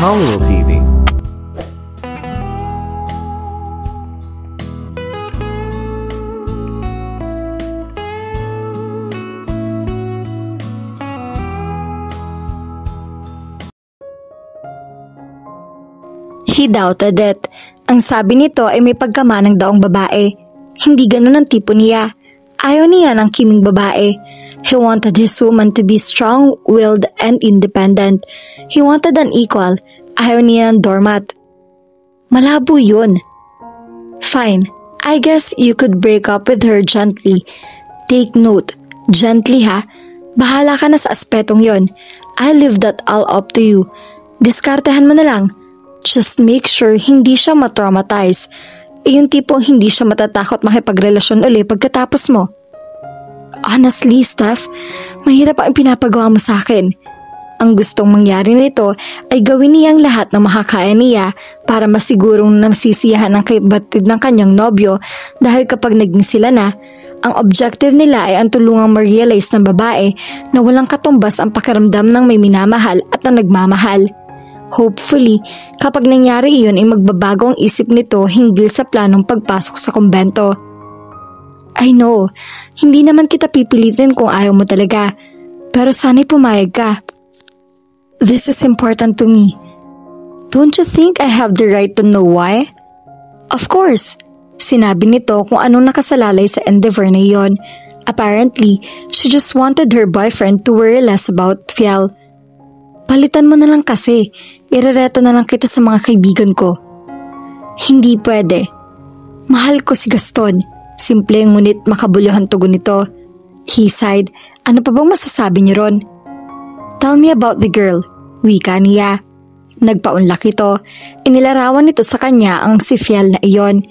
Hollywood TV. He doubted it. Ang sabi nito ay may pagkamanang daong babae. Hindi ganun ang tipo niya. Ayaw niya ng kiming babae. He wanted his woman to be strong-willed and independent. He wanted an equal. Ayaw niya ng doormat. Malabo yun. Fine, I guess you could break up with her gently. Take note, gently ha. Bahala ka na sa aspetong yon. I leave that all up to you. Diskartehan mo na lang. Just make sure hindi siya matraumatize. Yung tipong hindi siya matatakot makipagrelasyon uli pagkatapos mo. Honestly, Steph, mahirap ang pinapagawa mo sa akin. Ang gustong mangyari nito ay gawin niyang lahat ng makakaya niya para masigurong nasisiyahan ang kapatid ng kanyang nobyo dahil kapag naging sila na, ang objective nila ay ang tulungang ma-realize ng babae na walang katumbas ang pakiramdam ng may minamahal at na nagmamahal. Hopefully, kapag nangyari iyon ay magbabago ang isip nito hinggil sa planong pagpasok sa kumbento. I know, hindi naman kita pipilitin kung ayaw mo talaga, pero sana'y pumayag ka. This is important to me. Don't you think I have the right to know why? Of course, sinabi nito kung anong nakasalalay sa endeavor na iyon. Apparently, she just wanted her boyfriend to worry less about Fiel. Palitan mo na lang kasi, irereto na lang kita sa mga kaibigan ko. Hindi pwede. Mahal ko si Gaston. Simple ngunit makabuluhan tugon nito. He sighed. Ano pa bang masasabi niyo ron? Tell me about the girl. Wika niya. Nagpaunlak ito. Inilarawan nito sa kanya ang si Fiel na iyon.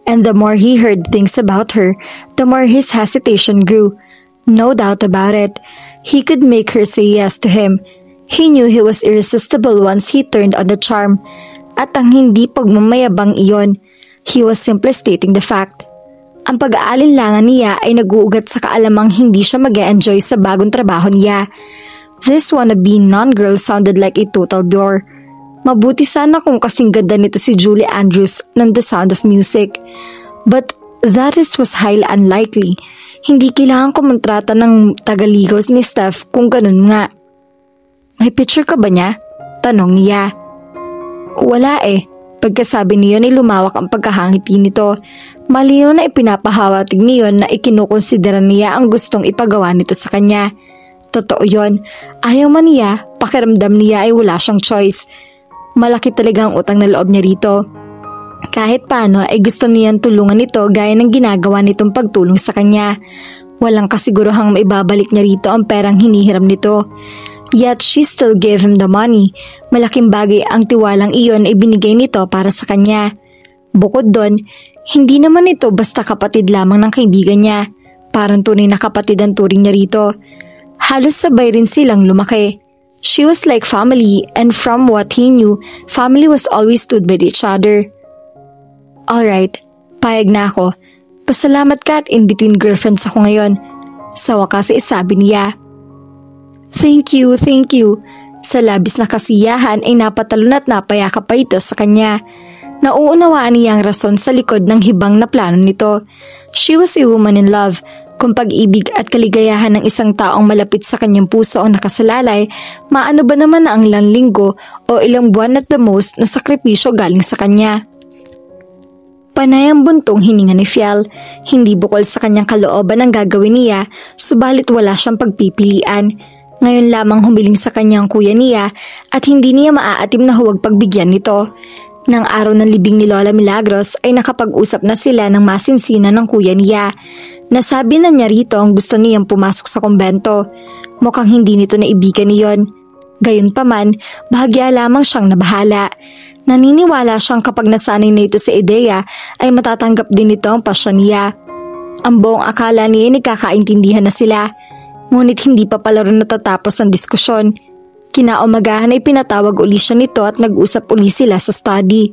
And the more he heard things about her, the more his hesitation grew. No doubt about it. He could make her say yes to him. He knew he was irresistible once he turned on the charm. At ang hindi pagmamayabang iyon, he was simply stating the fact. Ang pag-aalinlangan niya ay nag-uugat sa kaalamang hindi siya mag-e-enjoy sa bagong trabaho niya. This wannabe non-girl sounded like a total bore. Mabuti sana kung kasing ganda nito si Julie Andrews ng The Sound of Music. But that was highly unlikely. Hindi kailangan kumontrata ng tagaligaw ni Steph kung ganun nga. May picture ka ba niya? Tanong niya. Wala eh. Pagkasabi niyon ay lumawak ang pagkahangiti nito. Malino na ipinapahawatig niyon na ikinukonsidera niya ang gustong ipagawa nito sa kanya. Totoo yon. Ayaw man niya, pakiramdam niya ay wala siyang choice. Malaki talaga ang utang na loob niya rito. Kahit paano ay gusto niyang tulungan nito gaya ng ginagawa nitong pagtulong sa kanya. Walang kasiguruhang maibabalik niya rito ang perang hinihiram nito. Yet she still gave him the money. Malaking bagay ang tiwalang iyon ay binigay nito para sa kanya. Bukod doon, hindi naman ito basta kapatid lamang ng kaibigan niya. Parang tunay na kapatid ang turing niya rito. Halos sabay rin silang lumaki. She was like family, and from what he knew, family was always stood by each other. Alright, payag na ako. Pasalamat ka at in between girlfriends ako ngayon. Sa wakas ay sabi niya. Thank you, thank you. Sa labis na kasiyahan ay napatalon at napayakap pa ito sa kanya. Nauunawaan niya ang rason sa likod ng hibang na plano nito. She was a woman in love. Kung pag-ibig at kaligayahan ng isang taong malapit sa kanyang puso ang nakasalalay, maano ba naman na ang ilang linggo o ilang buwan at the most na sakripisyo galing sa kanya. Panay ang buntong hininga ni Fiel. Hindi bukol sa kanyang kalooban ang gagawin niya, subalit wala siyang pagpipilian. Ngayon lamang humiling sa kanyang kuya niya at hindi niya maaatim na huwag pagbigyan nito. Nang araw ng libing ni Lola Milagros ay nakapag-usap na sila ng masinsinan ng kuya niya. Nasabi na niya rito ang gusto niyang pumasok sa kumbento. Mukhang hindi nito naibigan niyon. Gayunpaman, bahagya lamang siyang nabahala. Naniniwala siyang kapag nasanay na ito sa ideya ay matatanggap din nito ang pasya niya. Ang buong akala niya ay nagkakaintindihan na sila. Ngunit hindi pa pala rin natatapos ang diskusyon. Kinaumagahan ay pinatawag uli siya nito at nag-usap uli sila sa study.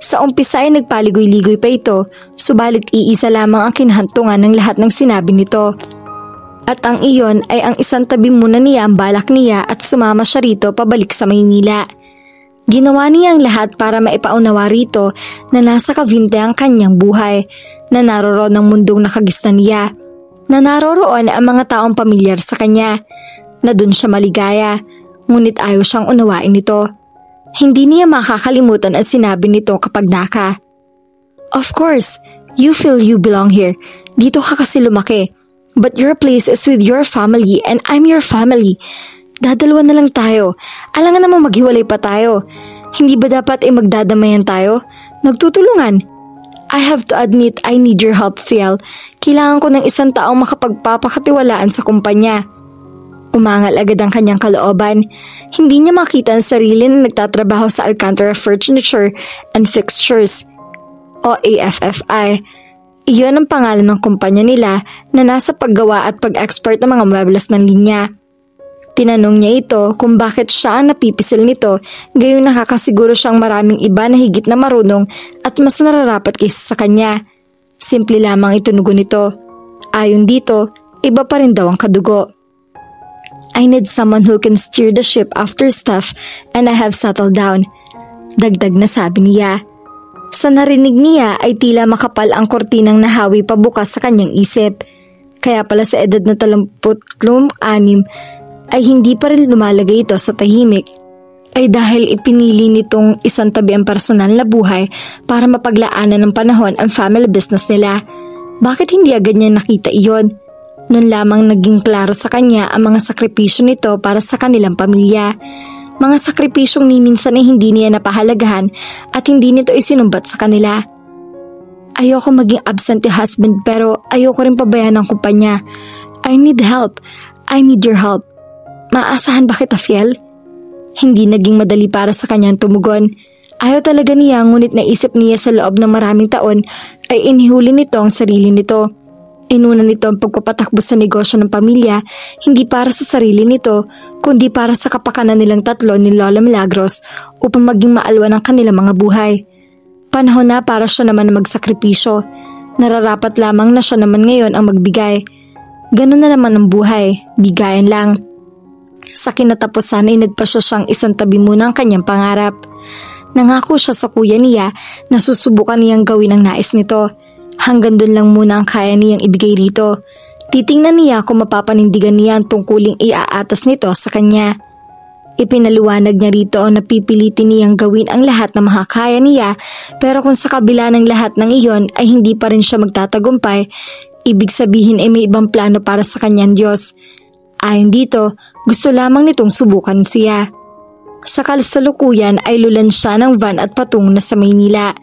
Sa umpisa ay nagpaligoy-ligoy pa ito, subalit iisa lamang ang kinahantungan ng lahat ng sinabi nito. At ang iyon ay ang isang tabi muna niya ang balak niya at sumama siya rito pabalik sa Maynila. Ginawa niya ang lahat para maipaunawa rito na nasa kavinte ang kanyang buhay, na naroroon ang mundong nakagisnan niya, na naroroon ang mga taong pamilyar sa kanya, na dun siya maligaya, ngunit ayaw siyang unawain ito. Hindi niya makakalimutan ang sinabi nito kapag naka. Of course, you feel you belong here. Dito ka kasi lumaki. But your place is with your family and I'm your family. Dadalawa na lang tayo. Alangan namang maghiwalay pa tayo. Hindi ba dapat magdadamayan tayo? Nagtutulungan. I have to admit I need your help, Phil. Kailangan ko ng isang taong makapagpapakatiwalaan sa kumpanya. Umangal agad ang kanyang kalooban. Hindi niya makita ang sarili na nagtatrabaho sa Alcantara Furniture and Fixtures o AFFI. Iyon ang pangalan ng kumpanya nila na nasa paggawa at pag-export ng mga muebles ng linya. Tinanong niya ito kung bakit siya ang napipisil nito, gayon nakakasiguro siyang maraming iba na higit na marunong at mas nararapat kaysa sa kanya. Simple lamang itunugon nito. Ayon dito, iba pa rin daw ang kadugo. I need someone who can steer the ship after stuff and I have settled down. Dagdag na sabi niya. Sa narinig niya ay tila makapal ang kortinang nahawi pabukas sa kanyang isip. Kaya pala sa edad na 36 ay hindi pa rin lumalagay ito sa tahimik. Ay dahil ipinili nitong isang tabi ang personal na buhay para mapaglaanan ng panahon ang family business nila. Bakit hindi agad niya nakita iyon? Noon lamang naging klaro sa kanya ang mga sakripisyo nito para sa kanilang pamilya. Mga sakripisyong ni minsan ay hindi niya napahalagahan at hindi nito isinumbat sa kanila. Ayoko maging absentee husband pero ayoko rin pabayaan ng kumpanya. I need help. I need your help. Maasahan ba kita, Fiel? Hindi naging madali para sa kanyang tumugon. Ayaw talaga niya, ngunit naisip niya sa loob ng maraming taon ay inihuli nito ang sarili nito. Inuna nito ang pagpapatakbo sa negosyo ng pamilya, hindi para sa sarili nito, kundi para sa kapakanan nilang tatlo ni Lola Milagros upang maging maalwa ng kanilang mga buhay. Panahon na para siya naman na magsakripisyo. Nararapat lamang na siya naman ngayon ang magbigay. Ganun na naman ang buhay, bigayan lang. Sa kinatapusan ay nagpasya siyang isang tabi muna ang kanyang pangarap. Nangako siya sa kuya niya na susubukan niyang gawin ang nais nito. Hanggang doon lang muna ang kaya niyang ibigay rito. Titingnan niya kung mapapanindigan niya ang tungkuling iaatas nito sa kanya. Ipinaliwanag niya rito na pipilitin niyang gawin ang lahat na makakaya niya, pero kung sa kabila ng lahat ng iyon ay hindi pa rin siya magtatagumpay, ibig sabihin ay may ibang plano para sa kanyang Diyos. Ayon dito, gusto lamang nitong subukan siya. Sa kasalukuyan ay lulan siya ng van at patungo na sa Maynila.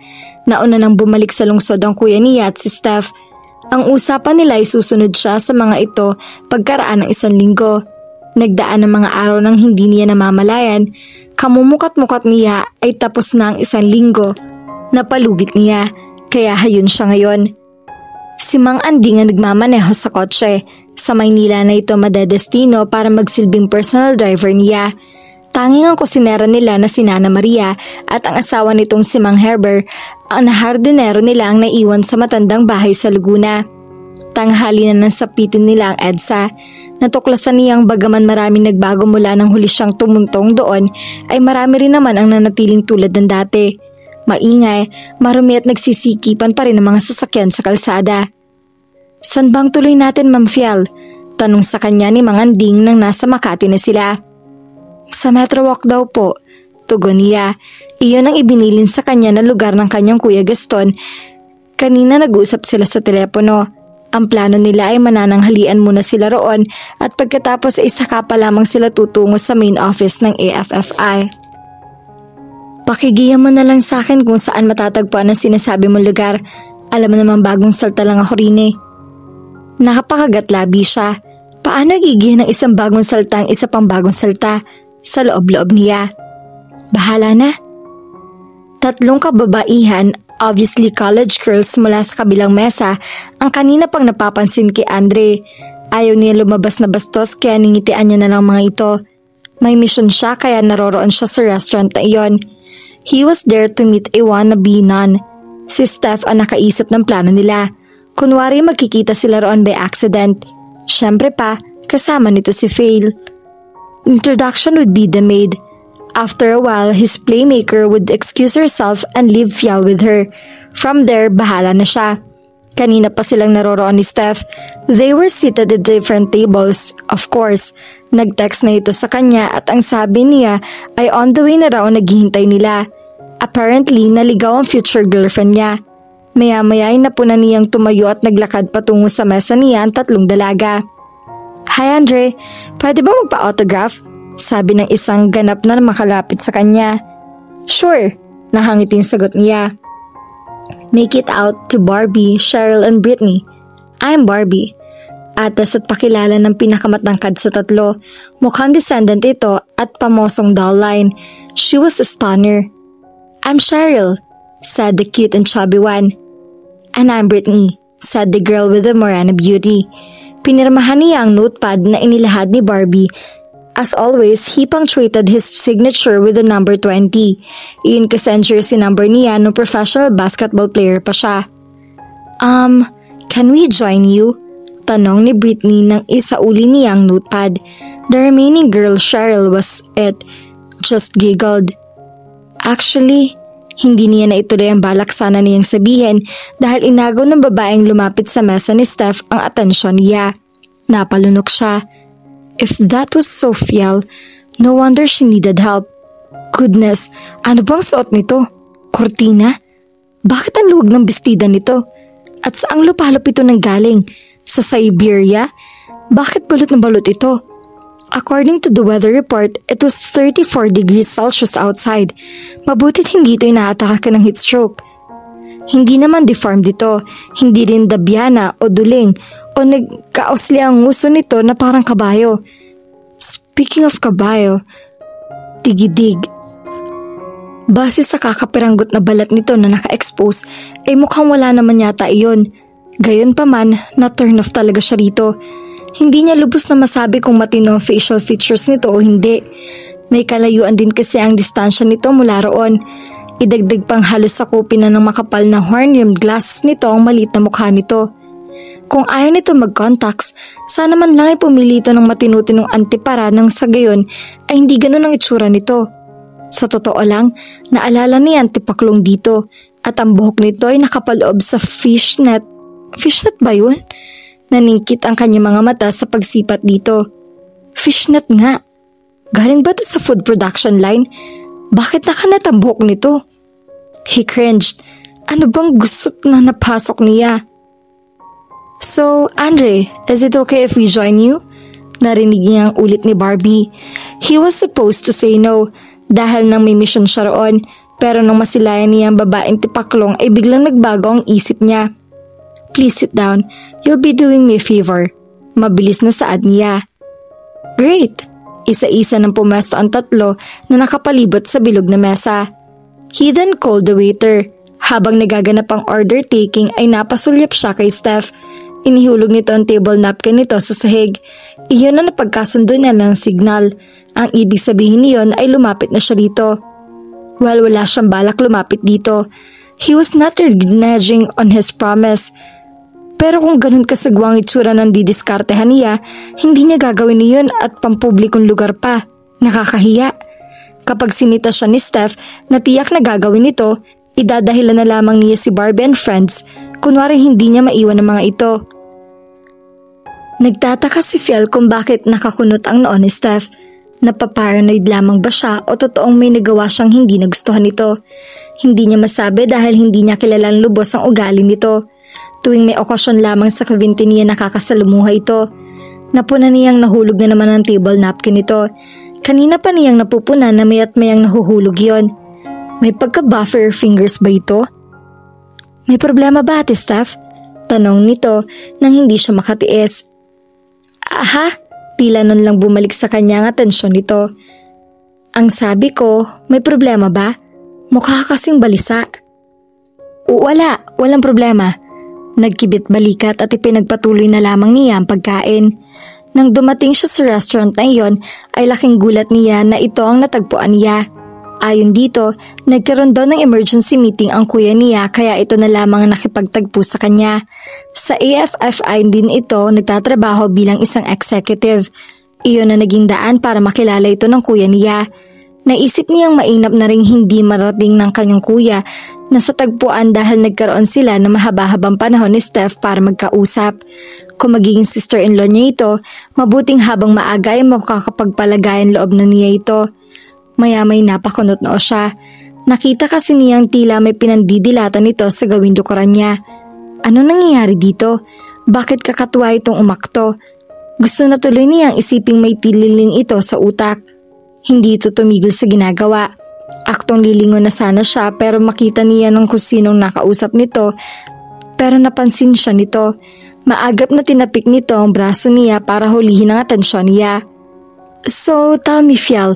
Nauna nang bumalik sa lungsod ang kuya niya at si Steph. Ang usapan nila ay susunod siya sa mga ito pagkaraan ng 1 linggo. Nagdaan ng mga araw nang hindi niya namamalayan. Kamumukat-mukat niya ay tapos na ang 1 linggo. Napalugit niya, kaya hayun siya ngayon. Si Mang Anding ang nagmamaneho sa kotse. Sa Maynila na ito madedestino para magsilbing personal driver niya. Tanging ang kusinera nila na si Nana Maria at ang asawa nitong si Mang Herber, ang hardinero nila ang naiwan sa matandang bahay sa Laguna. Tanghali na nang sapitin nila ang EDSA. Natuklasan niyang bagaman maraming nagbago mula nang huli siyang tumuntong doon, ay marami rin naman ang nanatiling tulad ng dati. Maingay, marumi at nagsisikipan pa rin ang mga sasakyan sa kalsada. San bang tuloy natin, Ma'am Fiel? Tanong sa kanya ni Mang Anding nang nasa Makati na sila. Sa Metro Walk daw po, tugon niya. Iyon ang ibinilin sa kanya na lugar ng kanyang kuya Gaston. Kanina nag-usap sila sa telepono. Ang plano nila ay manananghalian muna sila roon at pagkatapos ay saka pa lamang sila tutungo sa main office ng AFFI. Pakigiyan mo na lang sa akin kung saan matatagpuan ang sinasabi mong lugar. Alam mo namang bagong salta lang ako rin eh. Nakapakagat-labi siya. Paano gigihan ng isang bagong salta ang isa pang bagong salta? Sa loob-loob niya. Bahala na. 3 kababaihan, obviously college girls mula sa kabilang mesa, ang kanina pang napapansin kay Andre. Ayaw niya lumabas na bastos kaya ningitian niya na lang mga ito. May mission siya kaya naroroon siya sa restaurant na iyon. He was there to meet a wannabe nun. Si Steph ang nakaisip ng plano nila. Kunwari magkikita sila roon by accident. Siyempre pa, kasama nito si Phil. Introduction would be the maid. After a while, his playmaker would excuse herself and leave Fial with her. From there, bahala na siya. Kanina pa silang naroroon ni Steph. They were seated at different tables. Of course, nag-text na ito sa kanya at ang sabi niya ay on the way na raw naghihintay nila. Apparently, naligaw ang future girlfriend niya. Maya-maya ay napunan niyang tumayo at naglakad patungo sa mesa niya ang tatlong dalaga. "Hi Andre, pwede ba magpa-autograph?" Sabi ng isang ganap na makalapit sa kanya. "Sure," nahangiting sagot niya. Make it out to Barbie, Cheryl and Brittany. "I'm Barbie." Atas at pakilala ng pinakamatangkad sa tatlo. Mukhang descendant ito at pamosong doll line. She was a stunner. "I'm Cheryl," said the cute and chubby one. "And I'm Brittany," said the girl with the Morena beauty. Pinirmahan niya ang notepad na inilahad ni Barbie. As always, he punctuated his signature with the number 20. Iyon kasi ang jersey number niya nung professional basketball player pa siya. Can we join you?" Tanong ni Brittany nang isauli niya ang notepad. The remaining girl, Cheryl, was it. Just giggled. Actually, hindi niya na ituloy ang balak sana niyang sabihin dahil inagaw ng babaeng lumapit sa mesa ni Steph ang atensyon niya. Napalunok siya. If that was Sofiel, no wonder she needed help. Goodness, ano bang suot nito? Kortina? Bakit ang luwag ng bestida nito? At saang lupalop ito nanggaling? Sa Siberia? Bakit balot na balot ito? According to the weather report, it was 34 degrees Celsius outside. Mabutit hindi ito inaatake ng heat stroke. Hindi naman deformed ito, hindi rin dabyana o duling o nagkaosli ang nguso nito na parang kabayo. Speaking of kabayo, tigidig. Base sa kakapiranggot na balat nito na naka-expose, ay mukhang wala naman yata iyon. Gayon pa man, na-turn off talaga siya rito. Hindi niya lubos na masabi kung matino ang facial features nito o hindi. May kalayuan din kasi ang distansya nito mula roon. Idagdag pang halos sakupin na ng makapal na horn-rimmed glasses nito ang maliit na mukha nito. Kung ayaw nito mag-contacts, sana man lang ay pumili ito ng matinutinong antipara nang sa gayon ay hindi ganun ang itsura nito. Sa totoo lang, naalala niya ang tipaklong dito at ang buhok nito ay nakapaloob sa fishnet. Fishnet ba yun? Naningkit ang kanyang mga mata sa pagsipat dito. Fishnet nga. Galing ba ito sa food production line? Bakit nakanet ang buhok nito? He cringed. Ano bang gusot na napasok niya? "So, Andre, is it okay if we join you?" Narinig niya ang ulit ni Barbie. He was supposed to say no dahil nang may mission siya roon, pero nang masilayan niya ang babaeng tipaklong ay biglang nagbago ang isip niya. "Please sit down. You'll be doing me a favor." Mabilis na saad niya. "Great!" Isa-isa ng pumesto ang tatlo na nakapalibot sa bilog na mesa. He then called the waiter. Habang nagaganap ang order taking ay napasulyap siya kay Steph. Inihulog nito ang table napkin nito sa sahig. Iyon ang napagkasundo niya ng signal. Ang ibig sabihin niyon ay lumapit na siya dito. Well, wala siyang balak lumapit dito. He was not reneging on his promise. Pero kung ganun kasagwang itsura ng didiskartehan niya, hindi niya gagawin niyon at pampublikong lugar pa. Nakakahiya. Kapag sinita siya ni Steph na tiyak na gagawin ito, idadahilan na lamang niya si Barbie and friends, kunwari hindi niya maiwan ang mga ito. Nagtataka si Phil kung bakit nakakunot ang noo ni Steph. Napaparanoid lamang ba siya o totoong may nagawa siyang hindi nagustuhan nito? Hindi niya masabi dahil hindi niya kilalang lubos ang ugali nito. Tuwing may okasyon lamang sa kavinti niya nakakasalumuha ito. Napunan niyang nahulog na naman ang table napkin nito. Kanina pa niyang napupunan na maya't mayang nahuhulog yon. May pagka-buffer fingers ba ito? May problema ba, Ate Steph? Tanong nito nang hindi siya makatiis. Aha, tila nun lang bumalik sa kanya ang atensyon nito. Ang sabi ko, may problema ba? Mukha kasing balisa. Walang problema. Nagkibit balikat at ipinagpatuloy na lamang niya ang pagkain. Nang dumating siya sa restaurant na iyon, ay laking gulat niya na ito ang natagpuan niya. Ayon dito, nagkaroon daw ng emergency meeting ang kuya niya kaya ito na lamang ang nakipagtagpo sa kanya. Sa AFFI din ito nagtatrabaho bilang isang executive. Iyon na naging daan para makilala ito ng kuya niya. Naisip niyang mainam na ring hindi marating ng kanyang kuya na sa tagpuan dahil nagkaroon sila ng mahaba-habang panahon ni Steph para magkausap. Kung magiging sister-in-law niya ito, mabuting habang maaga ay makakapagpalagayan loob na niya ito. Maya-may napakunot noo siya. Nakita kasi niyang tila may pinandidilatan nito sa gawing dukuran niya. Ano nangyayari dito? Bakit kakatuwa itong umakto? Gusto na tuloy niyang isiping may tililing ito sa utak. Hindi ito tumigil sa ginagawa. Aktong lilingon na sana siya pero makita niya ng kung sinong nakausap nito. Pero napansin siya nito. Maagap na tinapik nito ang braso niya para hulihin ang atensyon niya. So, tell me, Fial,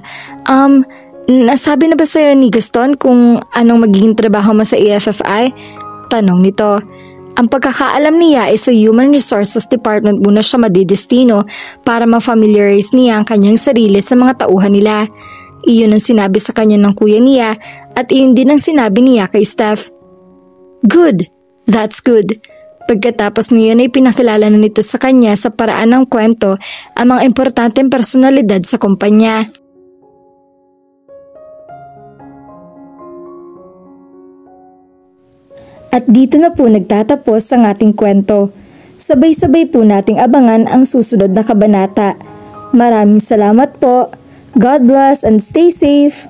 nasabi na ba sa'yo ni Gaston kung anong magiging trabaho mo sa EFFI? Tanong nito. Ang pagkakaalam niya ay sa Human Resources Department muna siya madidestino para ma-familiarize niya ang kanyang sarili sa mga tauhan nila. Iyon ang sinabi sa kanya ng kuya niya at iyon din ang sinabi niya kay Steph. Good, that's good. Pagkatapos niyon ay pinakilala na nito sa kanya sa paraan ng kwento ang mga importanteng personalidad sa kumpanya. At dito na po nagtatapos ang ating kwento. Sabay-sabay po nating abangan ang susunod na kabanata. Maraming salamat po. God bless and stay safe.